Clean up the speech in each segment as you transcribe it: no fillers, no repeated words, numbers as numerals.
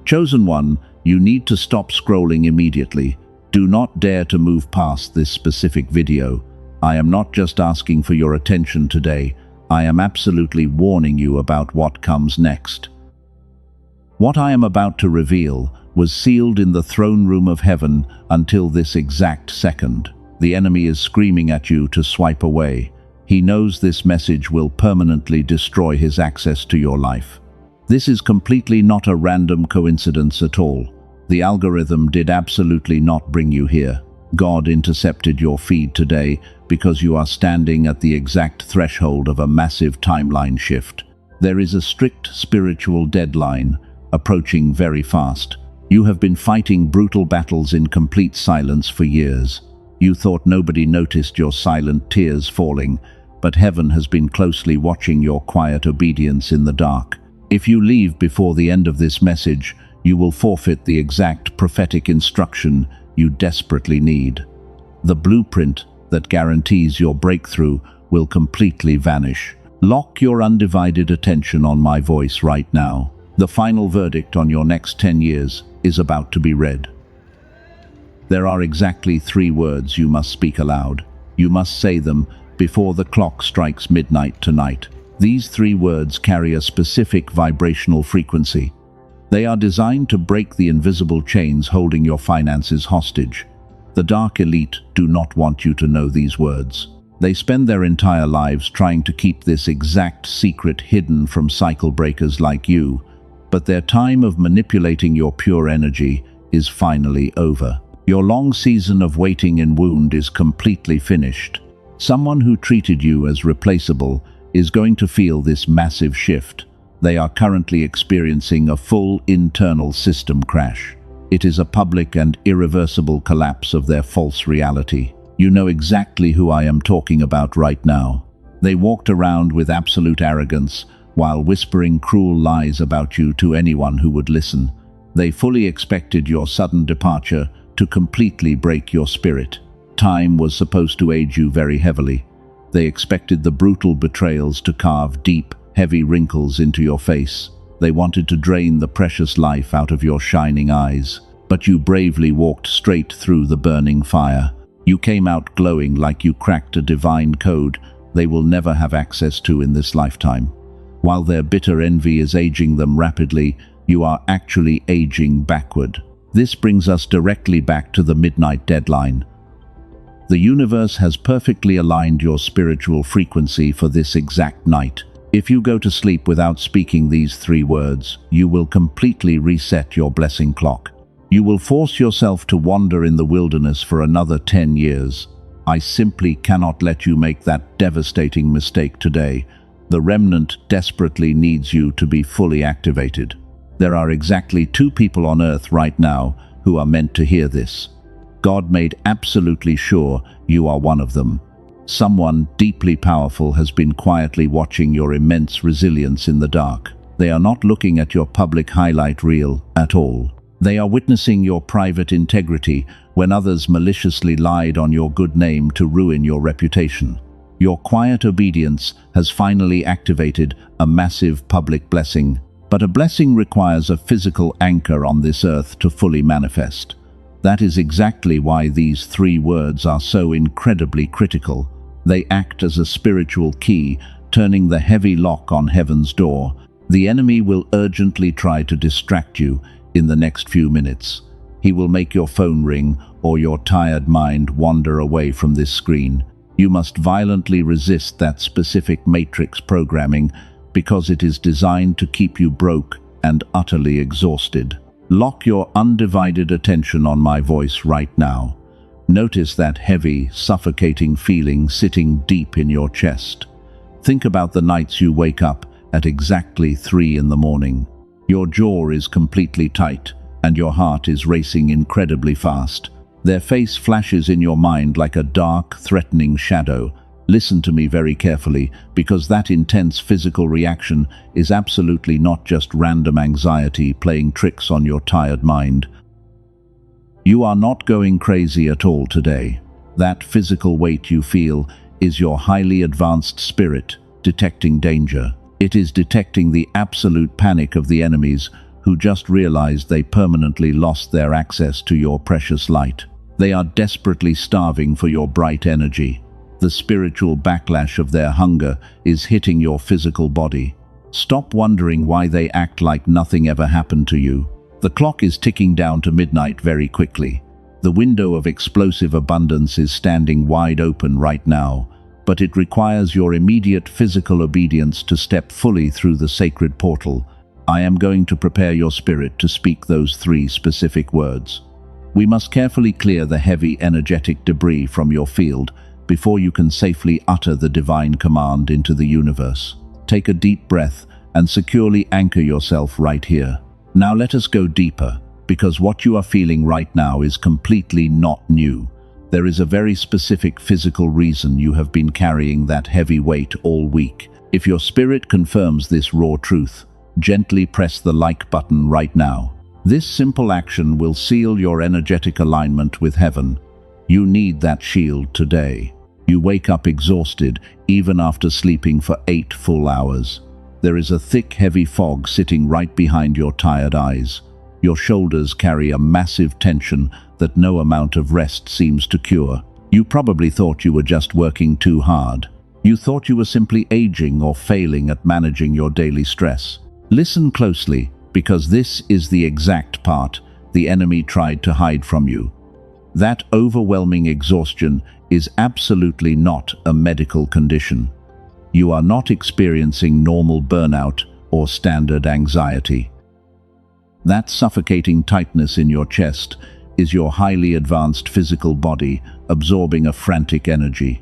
Chosen one, you need to stop scrolling immediately. Do not dare to move past this specific video. I am not just asking for your attention today. I am absolutely warning you about what comes next. What I am about to reveal was sealed in the throne room of heaven until this exact second. The enemy is screaming at you to swipe away. He knows this message will permanently destroy his access to your life. This is completely not a random coincidence at all. The algorithm did absolutely not bring you here. God intercepted your feed today because you are standing at the exact threshold of a massive timeline shift. There is a strict spiritual deadline approaching very fast. You have been fighting brutal battles in complete silence for years. You thought nobody noticed your silent tears falling, but heaven has been closely watching your quiet obedience in the dark. If you leave before the end of this message, you will forfeit the exact prophetic instruction you desperately need. The blueprint that guarantees your breakthrough will completely vanish. Lock your undivided attention on my voice right now. The final verdict on your next 10 years is about to be read. There are exactly 3 words you must speak aloud. You must say them before the clock strikes midnight tonight. These 3 words carry a specific vibrational frequency. They are designed to break the invisible chains holding your finances hostage. The dark elite do not want you to know these words. They spend their entire lives trying to keep this exact secret hidden from cycle breakers like you, but their time of manipulating your pure energy is finally over. Your long season of waiting and wound is completely finished. Someone who treated you as replaceable is going to feel this massive shift. They are currently experiencing a full internal system crash. It is a public and irreversible collapse of their false reality. You know exactly who I am talking about right now. They walked around with absolute arrogance while whispering cruel lies about you to anyone who would listen. They fully expected your sudden departure to completely break your spirit. Time was supposed to age you very heavily. They expected the brutal betrayals to carve deep, heavy wrinkles into your face. They wanted to drain the precious life out of your shining eyes. But you bravely walked straight through the burning fire. You came out glowing like you cracked a divine code they will never have access to in this lifetime. While their bitter envy is aging them rapidly, you are actually aging backward. This brings us directly back to the midnight deadline. The universe has perfectly aligned your spiritual frequency for this exact night. If you go to sleep without speaking these 3 words, you will completely reset your blessing clock. You will force yourself to wander in the wilderness for another 10 years. I simply cannot let you make that devastating mistake today. The remnant desperately needs you to be fully activated. There are exactly 2 people on earth right now who are meant to hear this. God made absolutely sure you are one of them. Someone deeply powerful has been quietly watching your immense resilience in the dark. They are not looking at your public highlight reel at all. They are witnessing your private integrity when others maliciously lied on your good name to ruin your reputation. Your quiet obedience has finally activated a massive public blessing. But a blessing requires a physical anchor on this earth to fully manifest. That is exactly why these 3 words are so incredibly critical. They act as a spiritual key, turning the heavy lock on heaven's door. The enemy will urgently try to distract you in the next few minutes. He will make your phone ring or your tired mind wander away from this screen. You must violently resist that specific matrix programming because it is designed to keep you broke and utterly exhausted. Lock your undivided attention on my voice right now. Notice that heavy, suffocating feeling sitting deep in your chest. Think about the nights you wake up at exactly 3 in the morning. Your jaw is completely tight, and your heart is racing incredibly fast. Their face flashes in your mind like a dark, threatening shadow. Listen to me very carefully, because that intense physical reaction is absolutely not just random anxiety playing tricks on your tired mind. You are not going crazy at all today. That physical weight you feel is your highly advanced spirit detecting danger. It is detecting the absolute panic of the enemies who just realized they permanently lost their access to your precious light. They are desperately starving for your bright energy. The spiritual backlash of their hunger is hitting your physical body. Stop wondering why they act like nothing ever happened to you. The clock is ticking down to midnight very quickly. The window of explosive abundance is standing wide open right now, but it requires your immediate physical obedience to step fully through the sacred portal. I am going to prepare your spirit to speak those 3 specific words. We must carefully clear the heavy energetic debris from your field before you can safely utter the divine command into the universe. Take a deep breath and securely anchor yourself right here. Now let us go deeper, because what you are feeling right now is completely not new. There is a very specific physical reason you have been carrying that heavy weight all week. If your spirit confirms this raw truth, gently press the like button right now. This simple action will seal your energetic alignment with heaven. You need that shield today. You wake up exhausted, even after sleeping for 8 full hours. There is a thick, heavy fog sitting right behind your tired eyes. Your shoulders carry a massive tension that no amount of rest seems to cure. You probably thought you were just working too hard. You thought you were simply aging or failing at managing your daily stress. Listen closely, because this is the exact part the enemy tried to hide from you. That overwhelming exhaustion is absolutely not a medical condition. You are not experiencing normal burnout or standard anxiety. That suffocating tightness in your chest is your highly advanced physical body absorbing a frantic energy.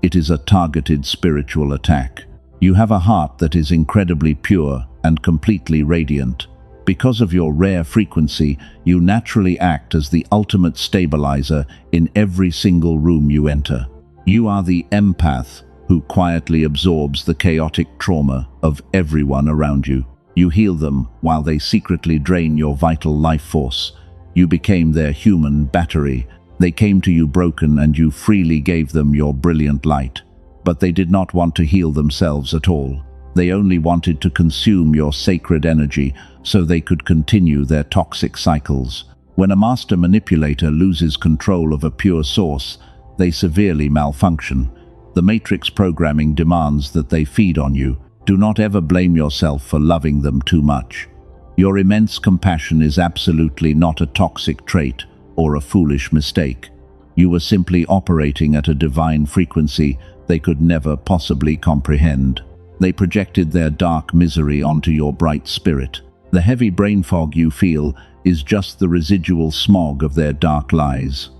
It is a targeted spiritual attack. You have a heart that is incredibly pure and completely radiant. Because of your rare frequency, you naturally act as the ultimate stabilizer in every single room you enter. You are the empath who quietly absorbs the chaotic trauma of everyone around you. You heal them while they secretly drain your vital life force. You became their human battery. They came to you broken and you freely gave them your brilliant light. But they did not want to heal themselves at all. They only wanted to consume your sacred energy so they could continue their toxic cycles. When a master manipulator loses control of a pure source, they severely malfunction. The matrix programming demands that they feed on you. Do not ever blame yourself for loving them too much. Your immense compassion is absolutely not a toxic trait or a foolish mistake. You were simply operating at a divine frequency they could never possibly comprehend. They projected their dark misery onto your bright spirit. The heavy brain fog you feel is just the residual smog of their dark lies.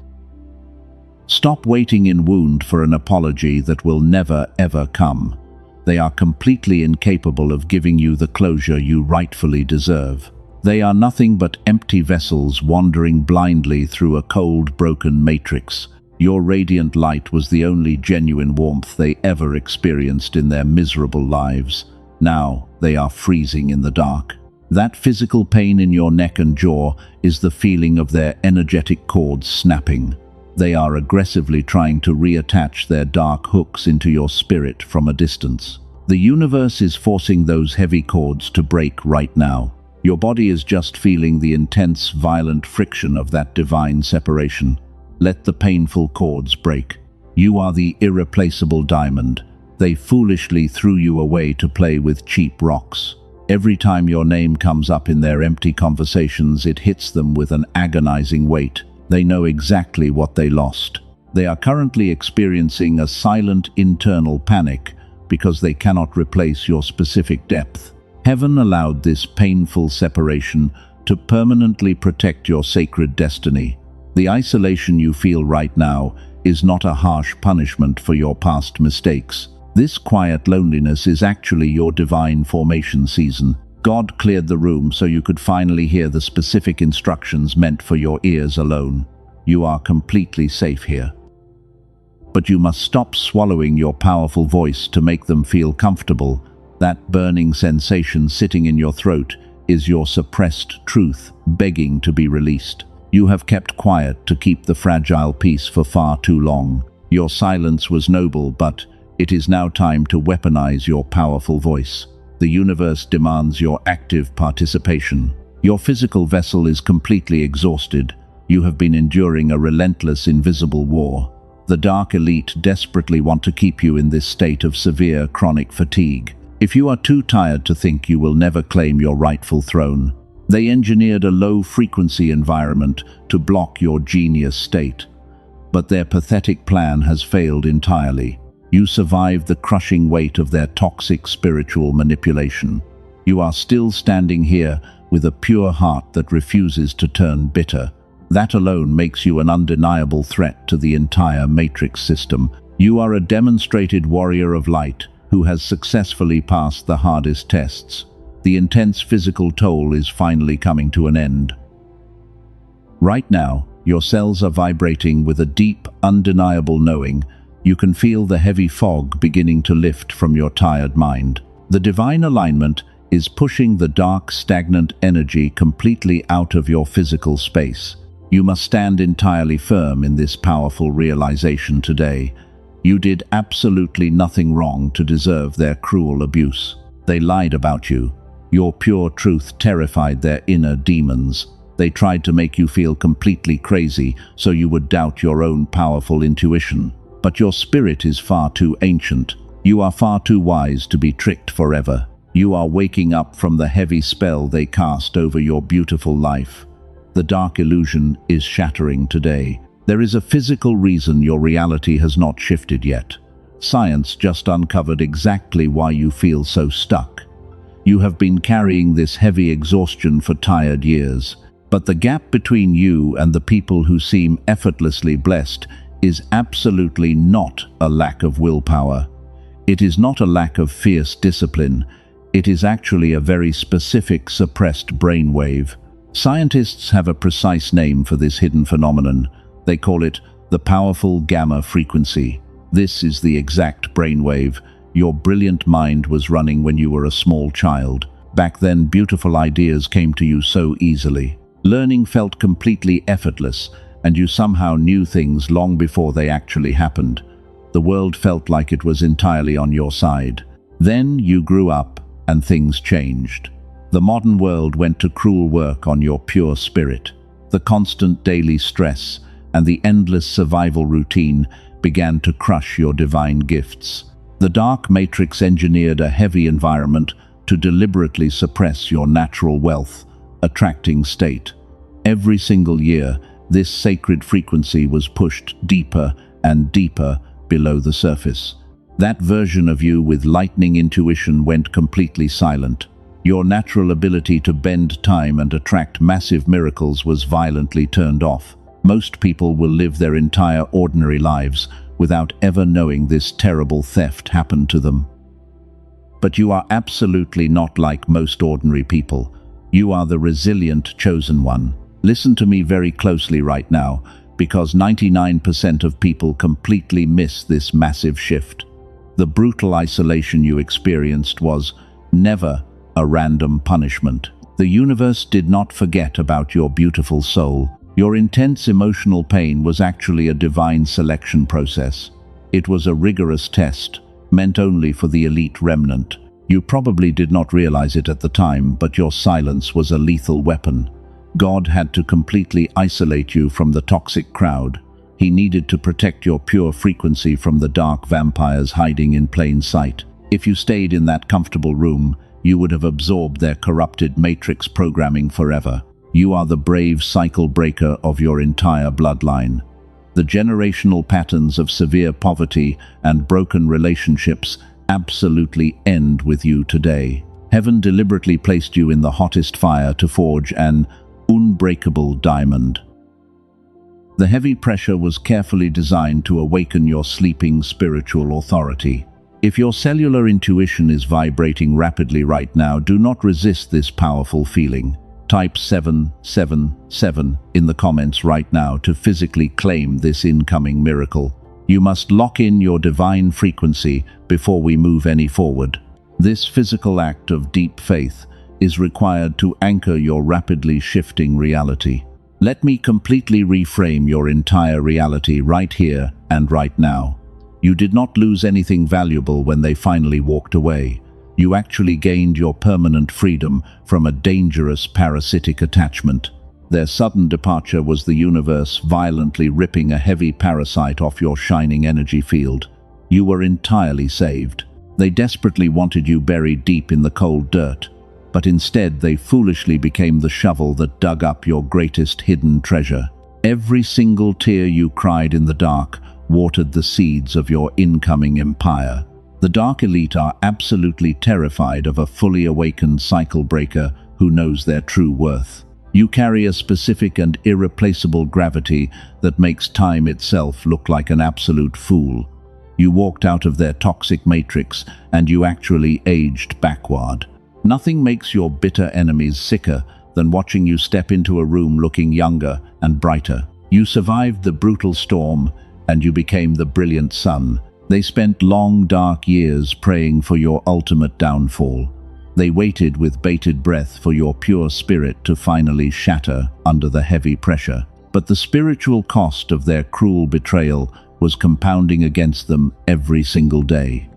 Stop waiting in wound for an apology that will never ever come. They are completely incapable of giving you the closure you rightfully deserve. They are nothing but empty vessels wandering blindly through a cold, broken matrix. Your radiant light was the only genuine warmth they ever experienced in their miserable lives. Now they are freezing in the dark. That physical pain in your neck and jaw is the feeling of their energetic cords snapping. They are aggressively trying to reattach their dark hooks into your spirit from a distance. The universe is forcing those heavy cords to break right now. Your body is just feeling the intense, violent friction of that divine separation. Let the painful cords break. You are the irreplaceable diamond. They foolishly threw you away to play with cheap rocks. Every time your name comes up in their empty conversations, it hits them with an agonizing weight. They know exactly what they lost. They are currently experiencing a silent internal panic because they cannot replace your specific depth. Heaven allowed this painful separation to permanently protect your sacred destiny. The isolation you feel right now is not a harsh punishment for your past mistakes. This quiet loneliness is actually your divine formation season. God cleared the room so you could finally hear the specific instructions meant for your ears alone. You are completely safe here. But you must stop swallowing your powerful voice to make them feel comfortable. That burning sensation sitting in your throat is your suppressed truth begging to be released. You have kept quiet to keep the fragile peace for far too long. Your silence was noble, but it is now time to weaponize your powerful voice. The universe demands your active participation. Your physical vessel is completely exhausted. You have been enduring a relentless, invisible war. The dark elite desperately want to keep you in this state of severe chronic fatigue. If you are too tired to think, you will never claim your rightful throne. They engineered a low-frequency environment to block your genius state. But their pathetic plan has failed entirely. You survived the crushing weight of their toxic spiritual manipulation. You are still standing here with a pure heart that refuses to turn bitter. That alone makes you an undeniable threat to the entire Matrix system. You are a demonstrated warrior of light who has successfully passed the hardest tests. The intense physical toll is finally coming to an end. Right now, your cells are vibrating with a deep, undeniable knowing. You can feel the heavy fog beginning to lift from your tired mind. The divine alignment is pushing the dark, stagnant energy completely out of your physical space. You must stand entirely firm in this powerful realization today. You did absolutely nothing wrong to deserve their cruel abuse. They lied about you. Your pure truth terrified their inner demons. They tried to make you feel completely crazy so you would doubt your own powerful intuition. But your spirit is far too ancient. You are far too wise to be tricked forever. You are waking up from the heavy spell they cast over your beautiful life. The dark illusion is shattering today. There is a physical reason your reality has not shifted yet. Science just uncovered exactly why you feel so stuck. You have been carrying this heavy exhaustion for tired years. But the gap between you and the people who seem effortlessly blessed is absolutely not a lack of willpower. It is not a lack of fierce discipline. It is actually a very specific suppressed brainwave. Scientists have a precise name for this hidden phenomenon. They call it the powerful gamma frequency. This is the exact brainwave your brilliant mind was running when you were a small child. Back then, beautiful ideas came to you so easily. Learning felt completely effortless, and you somehow knew things long before they actually happened. The world felt like it was entirely on your side. Then you grew up, and things changed. The modern world went to cruel work on your pure spirit. The constant daily stress and the endless survival routine began to crush your divine gifts. The dark matrix engineered a heavy environment to deliberately suppress your natural wealth, attracting state. Every single year, this sacred frequency was pushed deeper and deeper below the surface. That version of you with lightning intuition went completely silent. Your natural ability to bend time and attract massive miracles was violently turned off. Most people will live their entire ordinary lives without ever knowing this terrible theft happened to them. But you are absolutely not like most ordinary people. You are the resilient chosen one. Listen to me very closely right now, because 99% of people completely miss this massive shift. The brutal isolation you experienced was never a random punishment. The universe did not forget about your beautiful soul. Your intense emotional pain was actually a divine selection process. It was a rigorous test, meant only for the elite remnant. You probably did not realize it at the time, but your silence was a lethal weapon. God had to completely isolate you from the toxic crowd. He needed to protect your pure frequency from the dark vampires hiding in plain sight. If you stayed in that comfortable room, you would have absorbed their corrupted matrix programming forever. You are the brave cycle breaker of your entire bloodline. The generational patterns of severe poverty and broken relationships absolutely end with you today. Heaven deliberately placed you in the hottest fire to forge an unbreakable diamond. The heavy pressure was carefully designed to awaken your sleeping spiritual authority. If your cellular intuition is vibrating rapidly right now, do not resist this powerful feeling. Type 777 in the comments right now to physically claim this incoming miracle. You must lock in your divine frequency before we move any forward. This physical act of deep faith is required to anchor your rapidly shifting reality. Let me completely reframe your entire reality right here and right now. You did not lose anything valuable when they finally walked away. You actually gained your permanent freedom from a dangerous parasitic attachment. Their sudden departure was the universe violently ripping a heavy parasite off your shining energy field. You were entirely saved. They desperately wanted you buried deep in the cold dirt, but instead they foolishly became the shovel that dug up your greatest hidden treasure. Every single tear you cried in the dark watered the seeds of your incoming empire. The Dark Elite are absolutely terrified of a fully awakened cycle breaker who knows their true worth. You carry a specific and irreplaceable gravity that makes time itself look like an absolute fool. You walked out of their toxic matrix and you actually aged backward. Nothing makes your bitter enemies sicker than watching you step into a room looking younger and brighter. You survived the brutal storm and you became the brilliant sun. They spent long, dark years praying for your ultimate downfall. They waited with bated breath for your pure spirit to finally shatter under the heavy pressure. But the spiritual cost of their cruel betrayal was compounding against them every single day.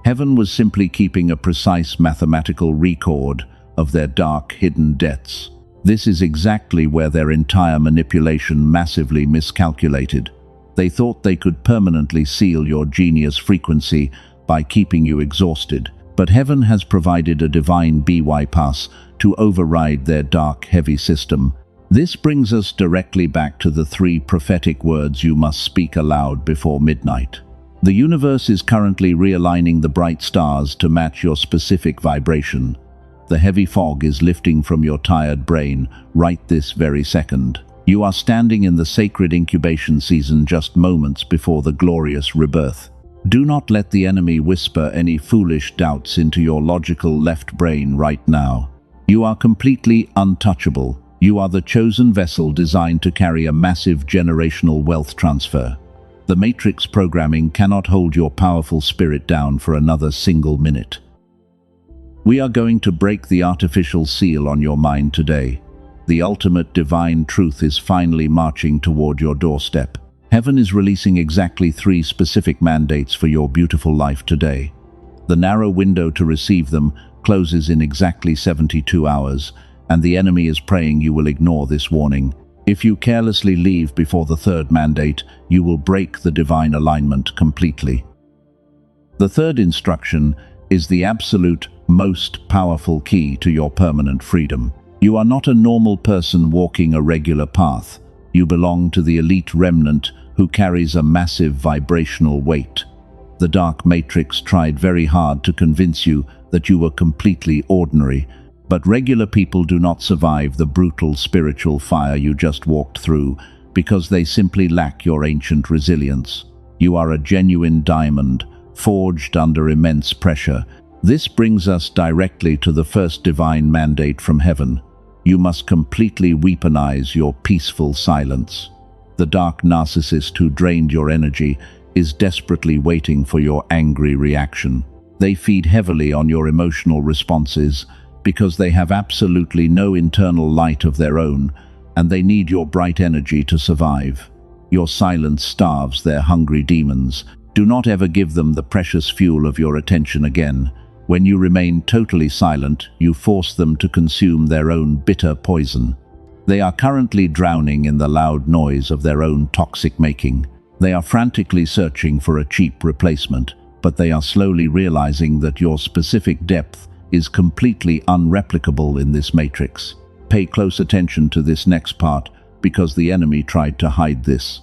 Heaven was simply keeping a precise mathematical record of their dark, hidden debts. This is exactly where their entire manipulation massively miscalculated. They thought they could permanently seal your genius frequency by keeping you exhausted. But heaven has provided a divine bypass to override their dark, heavy system. This brings us directly back to the 3 prophetic words you must speak aloud before midnight. The universe is currently realigning the bright stars to match your specific vibration. The heavy fog is lifting from your tired brain right this very second. You are standing in the sacred incubation season just moments before the glorious rebirth. Do not let the enemy whisper any foolish doubts into your logical left brain right now. You are completely untouchable. You are the chosen vessel designed to carry a massive generational wealth transfer. The Matrix programming cannot hold your powerful spirit down for another single minute. We are going to break the artificial seal on your mind today. The ultimate divine truth is finally marching toward your doorstep. Heaven is releasing exactly 3 specific mandates for your beautiful life today. The narrow window to receive them closes in exactly 72 hours, and the enemy is praying you will ignore this warning. If you carelessly leave before the 3rd mandate, you will break the divine alignment completely. The 3rd instruction is the absolute most powerful key to your permanent freedom. You are not a normal person walking a regular path. You belong to the elite remnant who carries a massive vibrational weight. The dark matrix tried very hard to convince you that you were completely ordinary, but regular people do not survive the brutal spiritual fire you just walked through because they simply lack your ancient resilience. You are a genuine diamond, forged under immense pressure. This brings us directly to the first divine mandate from heaven. You must completely weaponize your peaceful silence. The dark narcissist who drained your energy is desperately waiting for your angry reaction. They feed heavily on your emotional responses because they have absolutely no internal light of their own, and they need your bright energy to survive. Your silence starves their hungry demons. Do not ever give them the precious fuel of your attention again. When you remain totally silent, you force them to consume their own bitter poison. They are currently drowning in the loud noise of their own toxic making. They are frantically searching for a cheap replacement, but they are slowly realizing that your specific depth is completely unreplicable in this matrix. Pay close attention to this next part, because the enemy tried to hide this.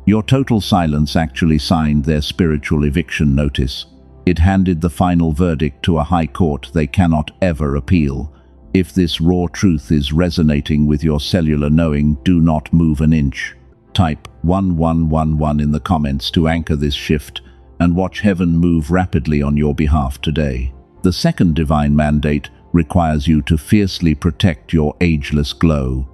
Your total silence actually signed their spiritual eviction notice. It handed the final verdict to a high court they cannot ever appeal. If this raw truth is resonating with your cellular knowing, do not move an inch. Type 1111 in the comments to anchor this shift and watch heaven move rapidly on your behalf today. The 2nd divine mandate requires you to fiercely protect your ageless glow.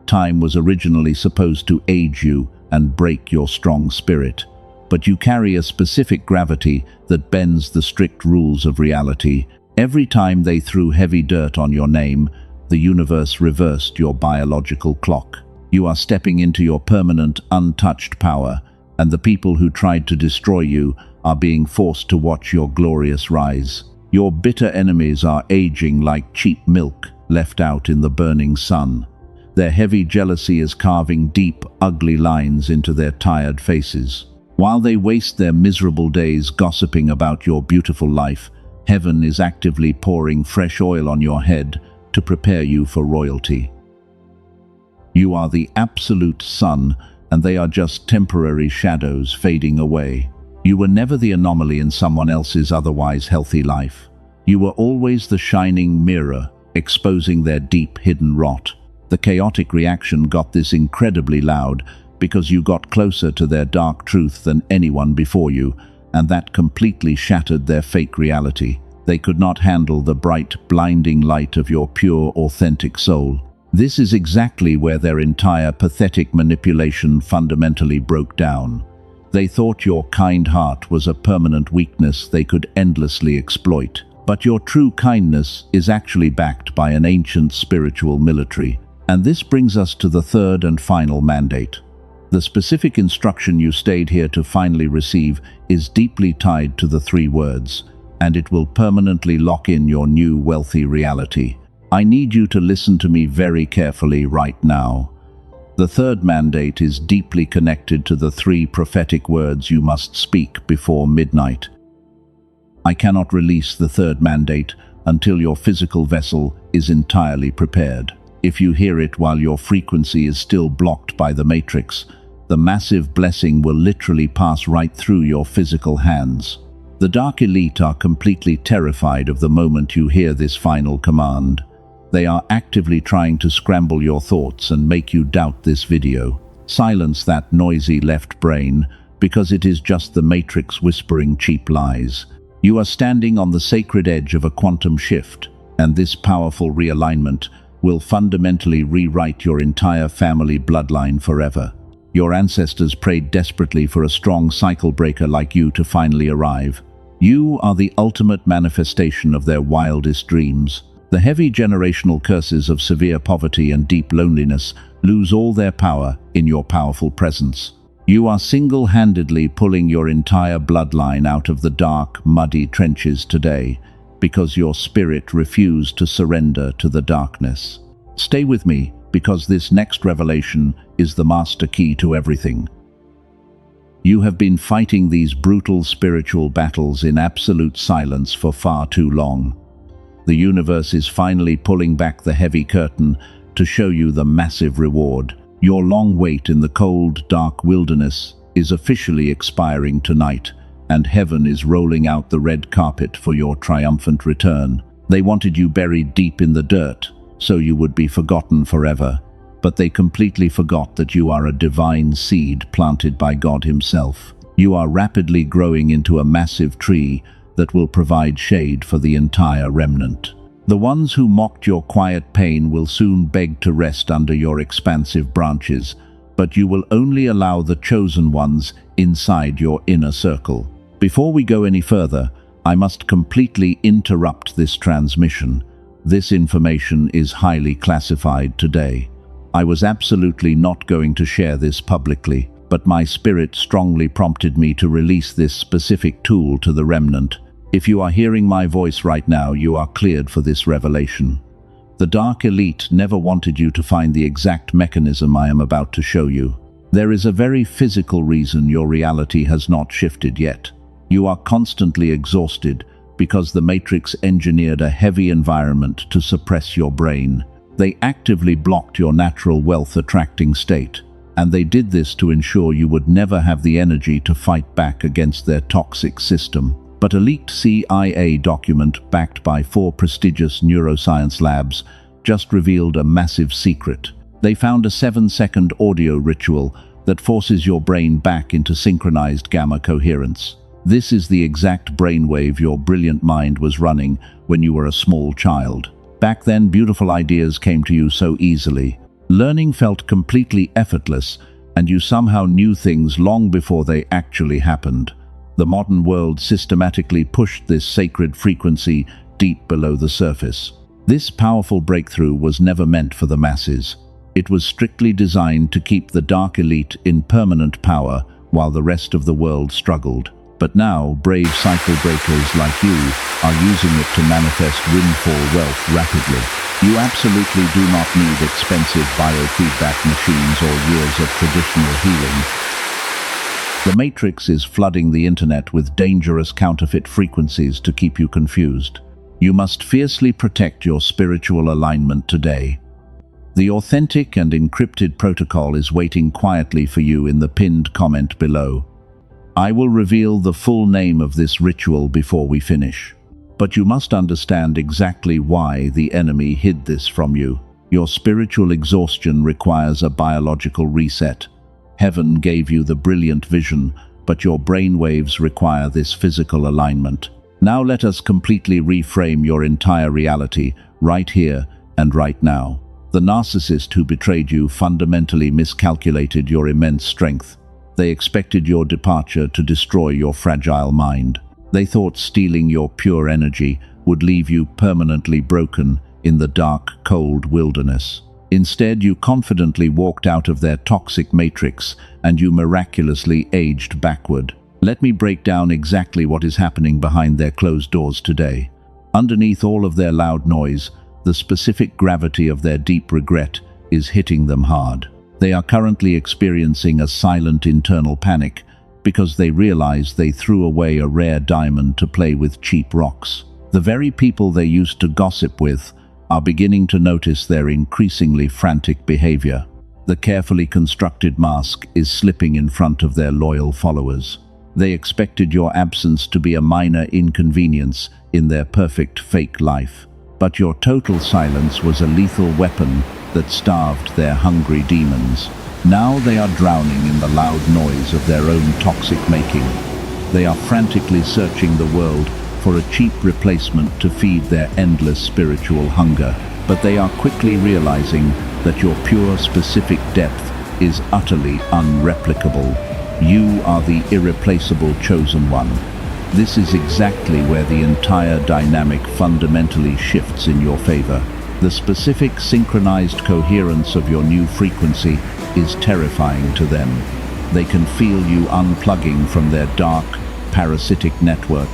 Time was originally supposed to age you and break your strong spirit, but you carry a specific gravity that bends the strict rules of reality. Every time they threw heavy dirt on your name, the universe reversed your biological clock. You are stepping into your permanent, untouched power, and the people who tried to destroy you are being forced to watch your glorious rise. Your bitter enemies are aging like cheap milk left out in the burning sun. Their heavy jealousy is carving deep, ugly lines into their tired faces. While they waste their miserable days gossiping about your beautiful life, heaven is actively pouring fresh oil on your head to prepare you for royalty. You are the absolute sun, and they are just temporary shadows fading away. You were never the anomaly in someone else's otherwise healthy life. You were always the shining mirror, exposing their deep hidden rot. The chaotic reaction got this incredibly loud because you got closer to their dark truth than anyone before you, and that completely shattered their fake reality. They could not handle the bright, blinding light of your pure, authentic soul. This is exactly where their entire pathetic manipulation fundamentally broke down. They thought your kind heart was a permanent weakness they could endlessly exploit. But your true kindness is actually backed by an ancient spiritual military. And this brings us to the third and final mandate. The specific instruction you stayed here to finally receive is deeply tied to the three words, and it will permanently lock in your new wealthy reality. I need you to listen to me very carefully right now. The third mandate is deeply connected to the three prophetic words you must speak before midnight. I cannot release the third mandate until your physical vessel is entirely prepared. If you hear it while your frequency is still blocked by the matrix, the massive blessing will literally pass right through your physical hands. The Dark Elite are completely terrified of the moment you hear this final command. They are actively trying to scramble your thoughts and make you doubt this video. Silence that noisy left brain, because it is just the matrix whispering cheap lies. You are standing on the sacred edge of a quantum shift, and this powerful realignment will fundamentally rewrite your entire family bloodline forever. Your ancestors prayed desperately for a strong cycle breaker like you to finally arrive. You are the ultimate manifestation of their wildest dreams. The heavy generational curses of severe poverty and deep loneliness lose all their power in your powerful presence. You are single-handedly pulling your entire bloodline out of the dark, muddy trenches today because your spirit refused to surrender to the darkness. Stay with me, because this next revelation is the master key to everything. You have been fighting these brutal spiritual battles in absolute silence for far too long. The universe is finally pulling back the heavy curtain to show you the massive reward. Your long wait in the cold, dark wilderness is officially expiring tonight, and heaven is rolling out the red carpet for your triumphant return. They wanted you buried deep in the dirt, so you would be forgotten forever. But they completely forgot that you are a divine seed planted by God Himself. You are rapidly growing into a massive tree that will provide shade for the entire remnant. The ones who mocked your quiet pain will soon beg to rest under your expansive branches, but you will only allow the chosen ones inside your inner circle. Before we go any further, I must completely interrupt this transmission. This information is highly classified today. I was absolutely not going to share this publicly, but my spirit strongly prompted me to release this specific tool to the remnant. If you are hearing my voice right now, you are cleared for this revelation. The Dark Elite never wanted you to find the exact mechanism I am about to show you. There is a very physical reason your reality has not shifted yet. You are constantly exhausted because the Matrix engineered a heavy environment to suppress your brain. They actively blocked your natural wealth-attracting state, and they did this to ensure you would never have the energy to fight back against their toxic system. But a leaked CIA document backed by 4 prestigious neuroscience labs just revealed a massive secret. They found a 7-second audio ritual that forces your brain back into synchronized gamma coherence. This is the exact brainwave your brilliant mind was running when you were a small child. Back then, beautiful ideas came to you so easily. Learning felt completely effortless, and you somehow knew things long before they actually happened. The modern world systematically pushed this sacred frequency deep below the surface. This powerful breakthrough was never meant for the masses. It was strictly designed to keep the Dark Elite in permanent power while the rest of the world struggled. But now, brave cycle breakers like you are using it to manifest windfall wealth rapidly. You absolutely do not need expensive biofeedback machines or years of traditional healing. The Matrix is flooding the internet with dangerous counterfeit frequencies to keep you confused. You must fiercely protect your spiritual alignment today. The authentic and encrypted protocol is waiting quietly for you in the pinned comment below. I will reveal the full name of this ritual before we finish. But you must understand exactly why the enemy hid this from you. Your spiritual exhaustion requires a biological reset. Heaven gave you the brilliant vision, but your brainwaves require this physical alignment. Now let us completely reframe your entire reality, right here and right now. The narcissist who betrayed you fundamentally miscalculated your immense strength. They expected your departure to destroy your fragile mind. They thought stealing your pure energy would leave you permanently broken in the dark, cold wilderness. Instead, you confidently walked out of their toxic matrix and you miraculously aged backward. Let me break down exactly what is happening behind their closed doors today. Underneath all of their loud noise, the specific gravity of their deep regret is hitting them hard. They are currently experiencing a silent internal panic because they realize they threw away a rare diamond to play with cheap rocks. The very people they used to gossip with are beginning to notice their increasingly frantic behavior. The carefully constructed mask is slipping in front of their loyal followers. They expected your absence to be a minor inconvenience in their perfect fake life. But your total silence was a lethal weapon that starved their hungry demons. Now they are drowning in the loud noise of their own toxic making. They are frantically searching the world for a cheap replacement to feed their endless spiritual hunger. But they are quickly realizing that your pure specific depth is utterly unreplicable. You are the irreplaceable chosen one. This is exactly where the entire dynamic fundamentally shifts in your favor. The specific synchronized coherence of your new frequency is terrifying to them. They can feel you unplugging from their dark, parasitic network.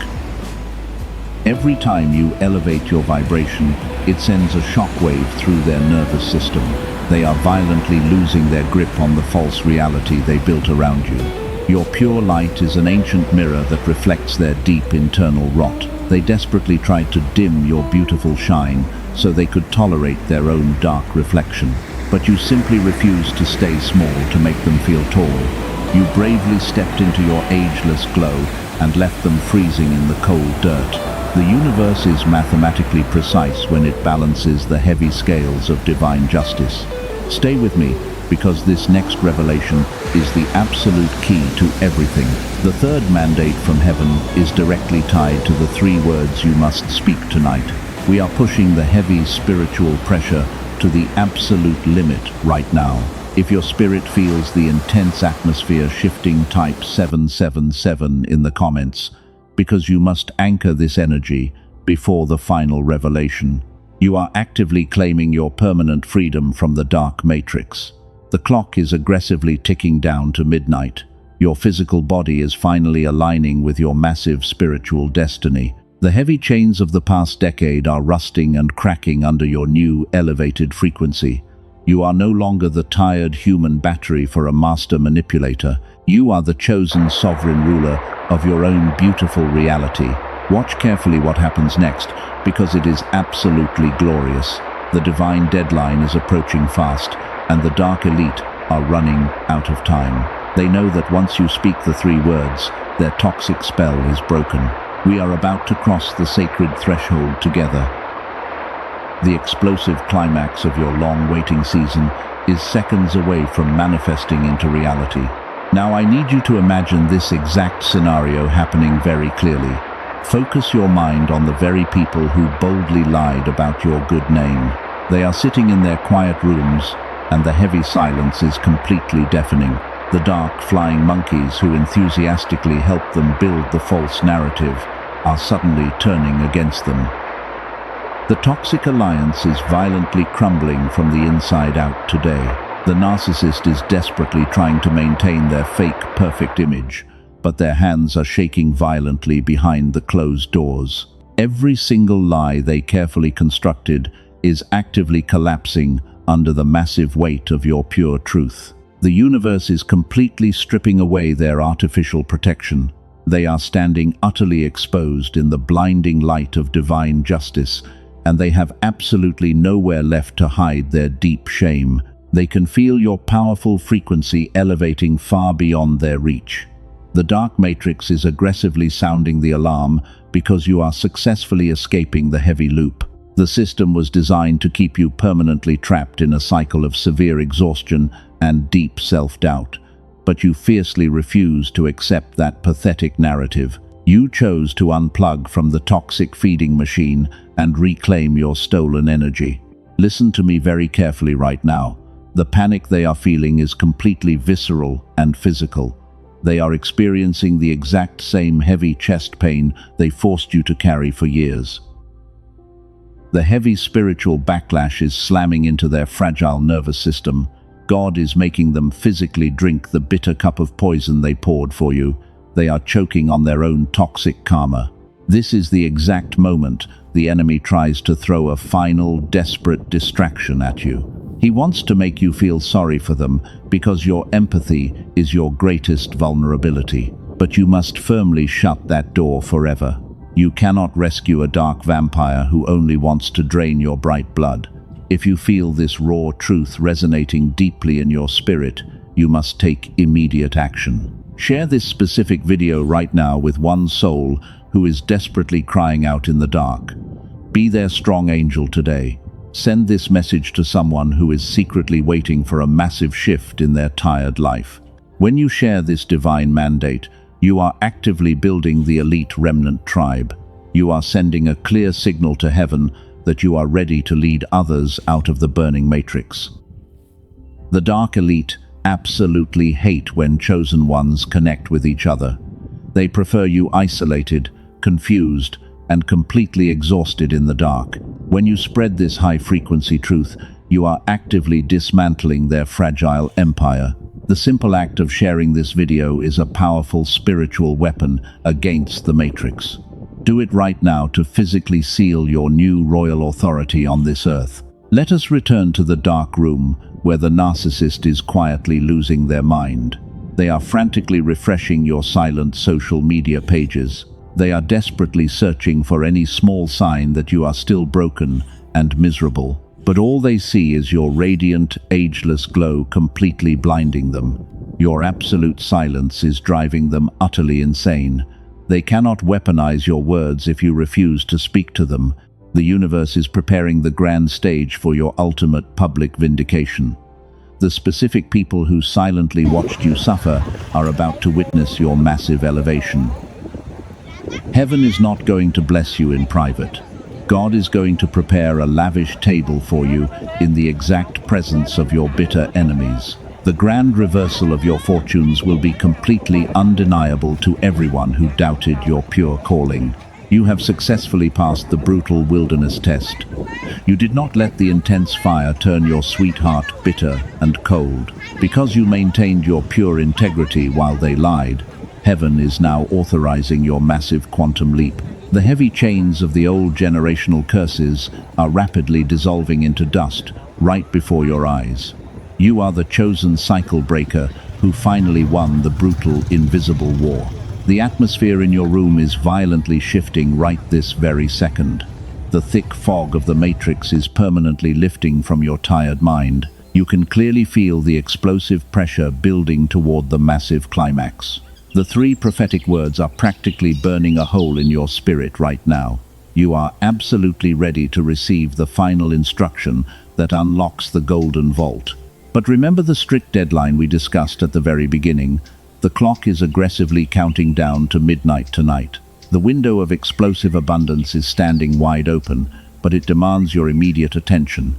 Every time you elevate your vibration, it sends a shockwave through their nervous system. They are violently losing their grip on the false reality they built around you. Your pure light is an ancient mirror that reflects their deep internal rot. They desperately tried to dim your beautiful shine so they could tolerate their own dark reflection. But you simply refused to stay small to make them feel tall. You bravely stepped into your ageless glow and left them freezing in the cold dirt. The universe is mathematically precise when it balances the heavy scales of divine justice. Stay with me, because this next revelation is the absolute key to everything. The third mandate from heaven is directly tied to the 3 words you must speak tonight. We are pushing the heavy spiritual pressure to the absolute limit right now. If your spirit feels the intense atmosphere shifting, type 777 in the comments, because you must anchor this energy before the final revelation. You are actively claiming your permanent freedom from the dark matrix. The clock is aggressively ticking down to midnight. Your physical body is finally aligning with your massive spiritual destiny. The heavy chains of the past decade are rusting and cracking under your new elevated frequency. You are no longer the tired human battery for a master manipulator. You are the chosen sovereign ruler of your own beautiful reality. Watch carefully what happens next, because it is absolutely glorious. The divine deadline is approaching fast, and the dark elite are running out of time. They know that once you speak the 3 words, their toxic spell is broken. We are about to cross the sacred threshold together. The explosive climax of your long waiting season is seconds away from manifesting into reality. Now I need you to imagine this exact scenario happening very clearly. Focus your mind on the very people who boldly lied about your good name. They are sitting in their quiet rooms, and the heavy silence is completely deafening. The dark, flying monkeys who enthusiastically helped them build the false narrative are suddenly turning against them. The toxic alliance is violently crumbling from the inside out today. The narcissist is desperately trying to maintain their fake, perfect image, but their hands are shaking violently behind the closed doors. Every single lie they carefully constructed is actively collapsing under the massive weight of your pure truth. The universe is completely stripping away their artificial protection. They are standing utterly exposed in the blinding light of divine justice, and they have absolutely nowhere left to hide their deep shame. They can feel your powerful frequency elevating far beyond their reach. The dark matrix is aggressively sounding the alarm because you are successfully escaping the heavy loop. The system was designed to keep you permanently trapped in a cycle of severe exhaustion and deep self-doubt. But you fiercely refuse to accept that pathetic narrative. You chose to unplug from the toxic feeding machine and reclaim your stolen energy. Listen to me very carefully right now. The panic they are feeling is completely visceral and physical. They are experiencing the exact same heavy chest pain they forced you to carry for years. The heavy spiritual backlash is slamming into their fragile nervous system. God is making them physically drink the bitter cup of poison they poured for you. They are choking on their own toxic karma. This is the exact moment the enemy tries to throw a final, desperate distraction at you. He wants to make you feel sorry for them because your empathy is your greatest vulnerability. But you must firmly shut that door forever. You cannot rescue a dark vampire who only wants to drain your bright blood. If you feel this raw truth resonating deeply in your spirit, you must take immediate action. Share this specific video right now with one soul who is desperately crying out in the dark. Be their strong angel today. Send this message to someone who is secretly waiting for a massive shift in their tired life. When you share this divine mandate, you are actively building the elite remnant tribe. You are sending a clear signal to heaven that you are ready to lead others out of the burning matrix. The dark elite absolutely hate when chosen ones connect with each other. They prefer you isolated, confused, and completely exhausted in the dark. When you spread this high-frequency truth, you are actively dismantling their fragile empire. The simple act of sharing this video is a powerful spiritual weapon against the Matrix. Do it right now to physically seal your new royal authority on this earth. Let us return to the dark room where the narcissist is quietly losing their mind. They are frantically refreshing your silent social media pages. They are desperately searching for any small sign that you are still broken and miserable. But all they see is your radiant, ageless glow completely blinding them. Your absolute silence is driving them utterly insane. They cannot weaponize your words if you refuse to speak to them. The universe is preparing the grand stage for your ultimate public vindication. The specific people who silently watched you suffer are about to witness your massive elevation. Heaven is not going to bless you in private. God is going to prepare a lavish table for you in the exact presence of your bitter enemies. The grand reversal of your fortunes will be completely undeniable to everyone who doubted your pure calling. You have successfully passed the brutal wilderness test. You did not let the intense fire turn your sweetheart bitter and cold. Because you maintained your pure integrity while they lied, Heaven is now authorizing your massive quantum leap. The heavy chains of the old generational curses are rapidly dissolving into dust right before your eyes. You are the chosen cycle breaker who finally won the brutal, invisible war. The atmosphere in your room is violently shifting right this very second. The thick fog of the Matrix is permanently lifting from your tired mind. You can clearly feel the explosive pressure building toward the massive climax. The three prophetic words are practically burning a hole in your spirit right now. You are absolutely ready to receive the final instruction that unlocks the golden vault. But remember the strict deadline we discussed at the very beginning. The clock is aggressively counting down to midnight tonight. The window of explosive abundance is standing wide open, but it demands your immediate attention.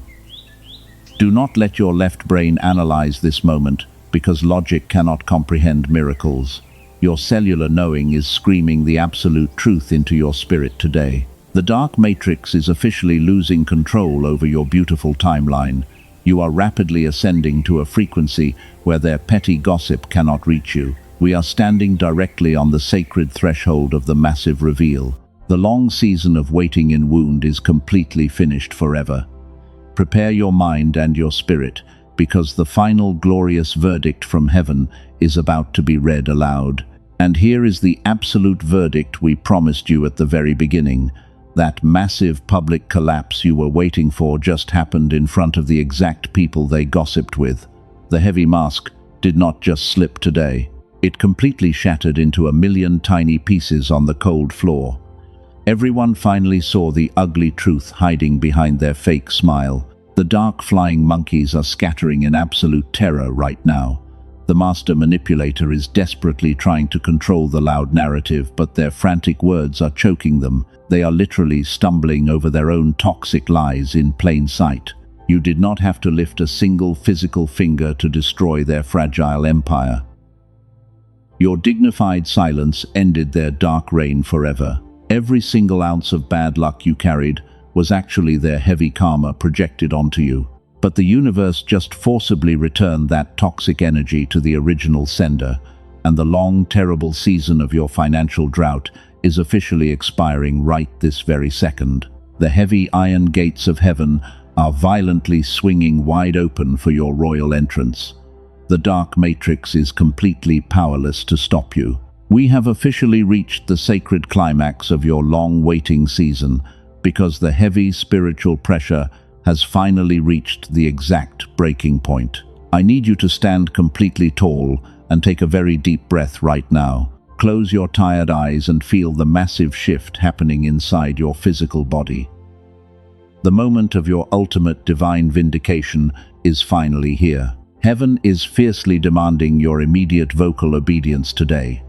Do not let your left brain analyze this moment, because logic cannot comprehend miracles. Your cellular knowing is screaming the absolute truth into your spirit today. The dark matrix is officially losing control over your beautiful timeline. You are rapidly ascending to a frequency where their petty gossip cannot reach you. We are standing directly on the sacred threshold of the massive reveal. The long season of waiting in wound is completely finished forever. Prepare your mind and your spirit, because the final glorious verdict from heaven is about to be read aloud. And here is the absolute verdict we promised you at the very beginning. That massive public collapse you were waiting for just happened in front of the exact people they gossiped with. The heavy mask did not just slip today. It completely shattered into a million tiny pieces on the cold floor. Everyone finally saw the ugly truth hiding behind their fake smile. The dark flying monkeys are scattering in absolute terror right now. The master manipulator is desperately trying to control the loud narrative, but their frantic words are choking them. They are literally stumbling over their own toxic lies in plain sight. You did not have to lift a single physical finger to destroy their fragile empire. Your dignified silence ended their dark reign forever. Every single ounce of bad luck you carried was actually their heavy karma projected onto you. But the universe just forcibly returned that toxic energy to the original sender, and the long, terrible season of your financial drought is officially expiring right this very second. The heavy iron gates of heaven are violently swinging wide open for your royal entrance. The dark matrix is completely powerless to stop you. We have officially reached the sacred climax of your long waiting season, because the heavy spiritual pressure has finally reached the exact breaking point. I need you to stand completely tall and take a very deep breath right now. Close your tired eyes and feel the massive shift happening inside your physical body. The moment of your ultimate divine vindication is finally here. Heaven is fiercely demanding your immediate vocal obedience today.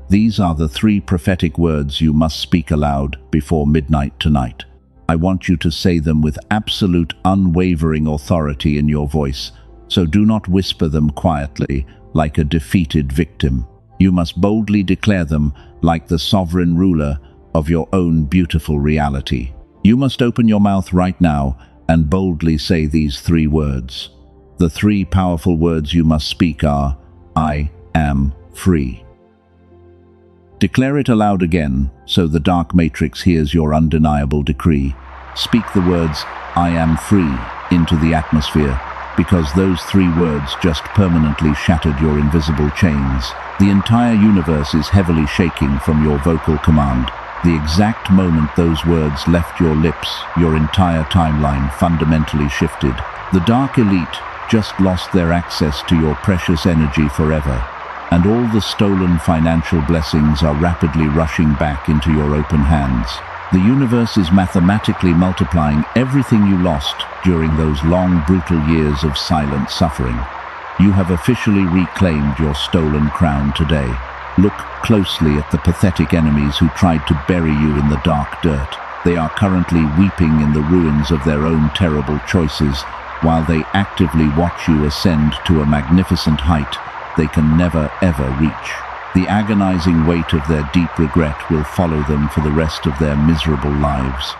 These are the 3 prophetic words you must speak aloud before midnight tonight. I want you to say them with absolute unwavering authority in your voice, so do not whisper them quietly like a defeated victim. You must boldly declare them like the sovereign ruler of your own beautiful reality. You must open your mouth right now and boldly say these 3 words. The 3 powerful words you must speak are, I am free. Declare it aloud again, so the dark matrix hears your undeniable decree. Speak the words, I am free, into the atmosphere, because those 3 words just permanently shattered your invisible chains. The entire universe is heavily shaking from your vocal command. The exact moment those words left your lips, your entire timeline fundamentally shifted. The dark elite just lost their access to your precious energy forever, and all the stolen financial blessings are rapidly rushing back into your open hands. The universe is mathematically multiplying everything you lost during those long, brutal years of silent suffering. You have officially reclaimed your stolen crown today. Look closely at the pathetic enemies who tried to bury you in the dark dirt. They are currently weeping in the ruins of their own terrible choices, while they actively watch you ascend to a magnificent height they can never ever reach. The agonizing weight of their deep regret will follow them for the rest of their miserable lives.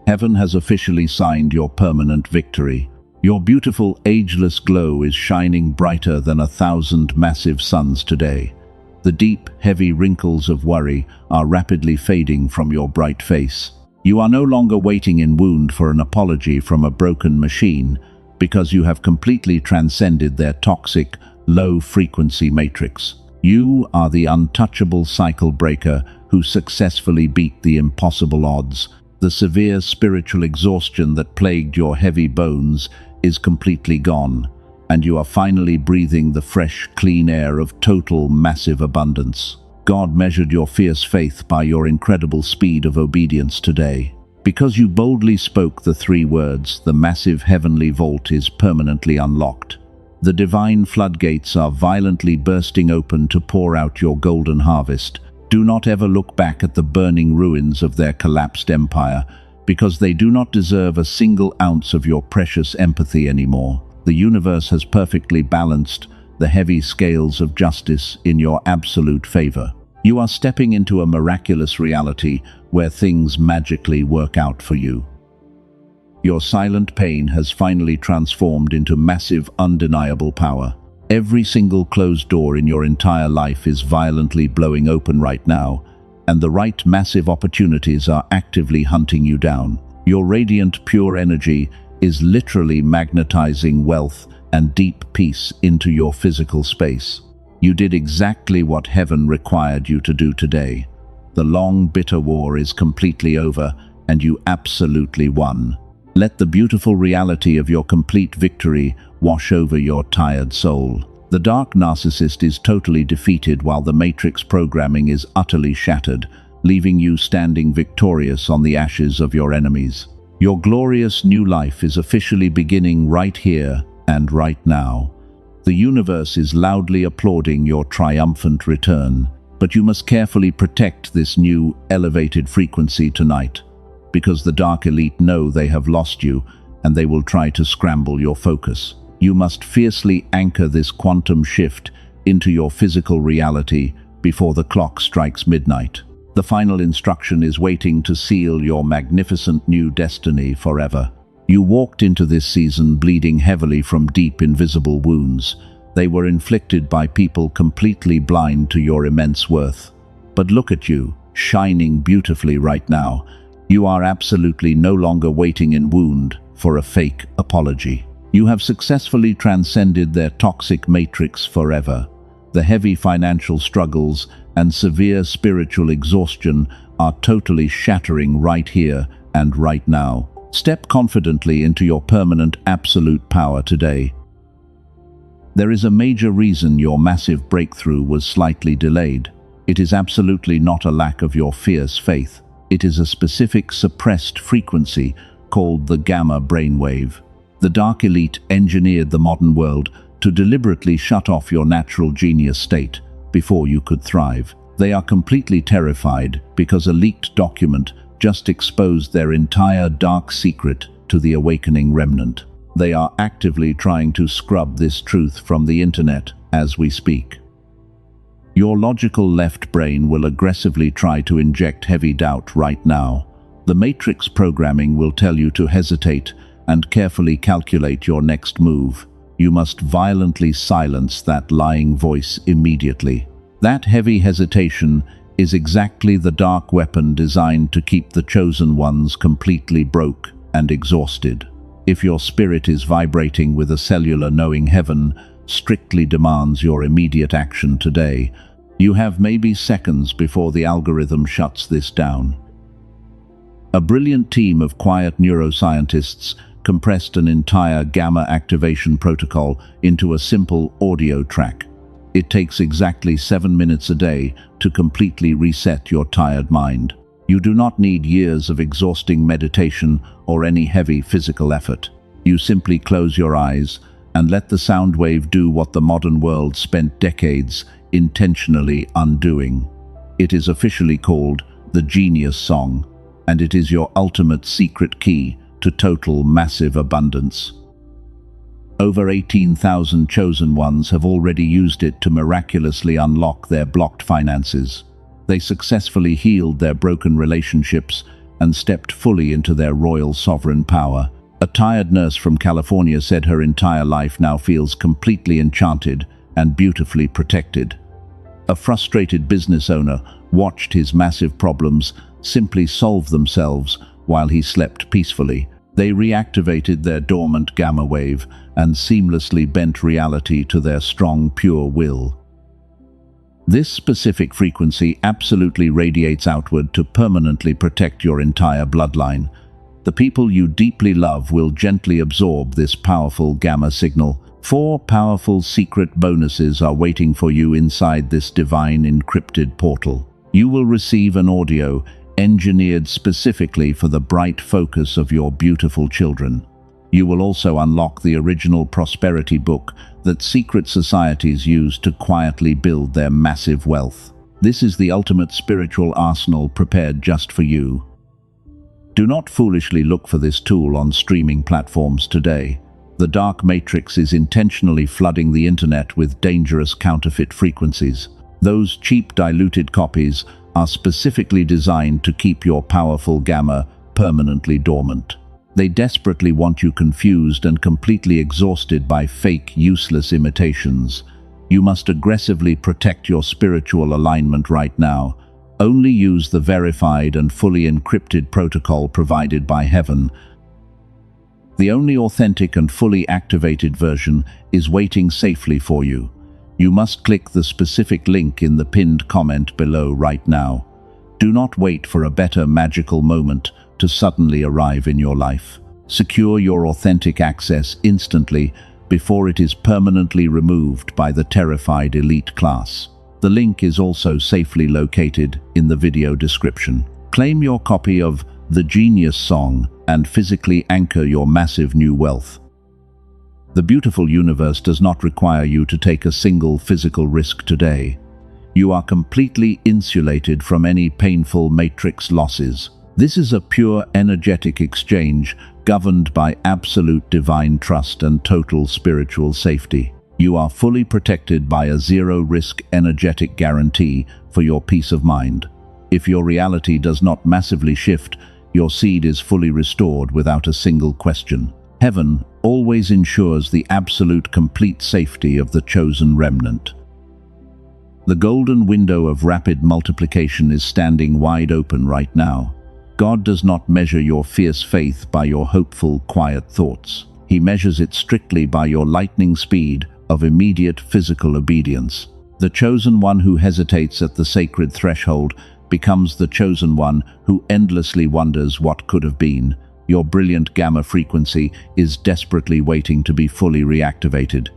Heaven has officially signed your permanent victory. Your beautiful ageless glow is shining brighter than 1,000 massive suns today. The deep, heavy wrinkles of worry are rapidly fading from your bright face. You are no longer waiting in wound for an apology from a broken machine, because you have completely transcended their toxic, low-frequency matrix. You are the untouchable cycle breaker who successfully beat the impossible odds. The severe spiritual exhaustion that plagued your heavy bones is completely gone, and you are finally breathing the fresh, clean air of total, massive abundance. God measured your fierce faith by your incredible speed of obedience today. Because you boldly spoke the 3 words, the massive heavenly vault is permanently unlocked. The divine floodgates are violently bursting open to pour out your golden harvest. Do not ever look back at the burning ruins of their collapsed empire, because they do not deserve a single ounce of your precious empathy anymore. The universe has perfectly balanced the heavy scales of justice in your absolute favor. You are stepping into a miraculous reality where things magically work out for you. Your silent pain has finally transformed into massive, undeniable power. Every single closed door in your entire life is violently blowing open right now, and the right massive opportunities are actively hunting you down. Your radiant, pure energy is literally magnetizing wealth and deep peace into your physical space. You did exactly what heaven required you to do today. The long, bitter war is completely over, and you absolutely won. Let the beautiful reality of your complete victory wash over your tired soul. The dark narcissist is totally defeated while the matrix programming is utterly shattered, leaving you standing victorious on the ashes of your enemies. Your glorious new life is officially beginning right here and right now. The universe is loudly applauding your triumphant return, but you must carefully protect this new, elevated frequency tonight, because the dark elite know they have lost you, and they will try to scramble your focus. You must fiercely anchor this quantum shift into your physical reality before the clock strikes midnight. The final instruction is waiting to seal your magnificent new destiny forever. You walked into this season bleeding heavily from deep, invisible wounds. They were inflicted by people completely blind to your immense worth. But look at you, shining beautifully right now. You are absolutely no longer waiting in wound for a fake apology. You have successfully transcended their toxic matrix forever. The heavy financial struggles and severe spiritual exhaustion are totally shattering right here and right now. Step confidently into your permanent absolute power today. There is a major reason your massive breakthrough was slightly delayed. It is absolutely not a lack of your fierce faith. It is a specific suppressed frequency called the gamma brainwave. The dark elite engineered the modern world to deliberately shut off your natural genius state before you could thrive. They are completely terrified because a leaked document just exposed their entire dark secret to the awakening remnant. They are actively trying to scrub this truth from the internet as we speak. Your logical left brain will aggressively try to inject heavy doubt right now. The matrix programming will tell you to hesitate and carefully calculate your next move. You must violently silence that lying voice immediately. That heavy hesitation is exactly the dark weapon designed to keep the chosen ones completely broke and exhausted. If your spirit is vibrating with a cellular knowing heaven strictly demands your immediate action today, you have maybe seconds before the algorithm shuts this down. A brilliant team of quiet neuroscientists compressed an entire gamma activation protocol into a simple audio track. It takes exactly 7 minutes a day to completely reset your tired mind. You do not need years of exhausting meditation or any heavy physical effort. You simply close your eyes and let the sound wave do what the modern world spent decades intentionally undoing. It is officially called the Genius Song, and it is your ultimate secret key to total massive abundance. Over 18,000 chosen ones have already used it to miraculously unlock their blocked finances. They successfully healed their broken relationships and stepped fully into their royal sovereign power. A tired nurse from California said her entire life now feels completely enchanted and beautifully protected. A frustrated business owner watched his massive problems simply solve themselves while he slept peacefully. They reactivated their dormant gamma wave and seamlessly bent reality to their strong, pure will. This specific frequency absolutely radiates outward to permanently protect your entire bloodline. The people you deeply love will gently absorb this powerful gamma signal. 4 powerful secret bonuses are waiting for you inside this divine encrypted portal. You will receive an audio engineered specifically for the bright focus of your beautiful children. You will also unlock the original prosperity book that secret societies use to quietly build their massive wealth. This is the ultimate spiritual arsenal prepared just for you. Do not foolishly look for this tool on streaming platforms today. The dark matrix is intentionally flooding the internet with dangerous counterfeit frequencies. Those cheap, diluted copies are specifically designed to keep your powerful gamma permanently dormant. They desperately want you confused and completely exhausted by fake, useless imitations. You must aggressively protect your spiritual alignment right now. Only use the verified and fully encrypted protocol provided by heaven. The only authentic and fully activated version is waiting safely for you. You must click the specific link in the pinned comment below right now. Do not wait for a better magical moment to suddenly arrive in your life. Secure your authentic access instantly before it is permanently removed by the terrified elite class. The link is also safely located in the video description. Claim your copy of The Genius Song and physically anchor your massive new wealth. The beautiful universe does not require you to take a single physical risk today. You are completely insulated from any painful matrix losses. This is a pure energetic exchange governed by absolute divine trust and total spiritual safety. You are fully protected by a zero-risk energetic guarantee for your peace of mind. If your reality does not massively shift, your seed is fully restored without a single question. Heaven always ensures the absolute complete safety of the chosen remnant. The golden window of rapid multiplication is standing wide open right now. God does not measure your fierce faith by your hopeful, quiet thoughts. He measures it strictly by your lightning speed of immediate physical obedience. The chosen one who hesitates at the sacred threshold becomes the chosen one who endlessly wonders what could have been. Your brilliant gamma frequency is desperately waiting to be fully reactivated.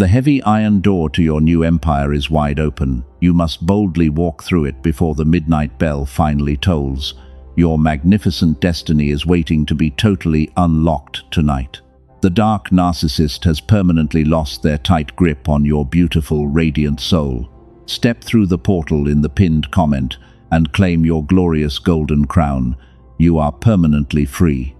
The heavy iron door to your new empire is wide open. You must boldly walk through it before the midnight bell finally tolls. Your magnificent destiny is waiting to be totally unlocked tonight. The dark narcissist has permanently lost their tight grip on your beautiful, radiant soul. Step through the portal in the pinned comment and claim your glorious golden crown. You are permanently free.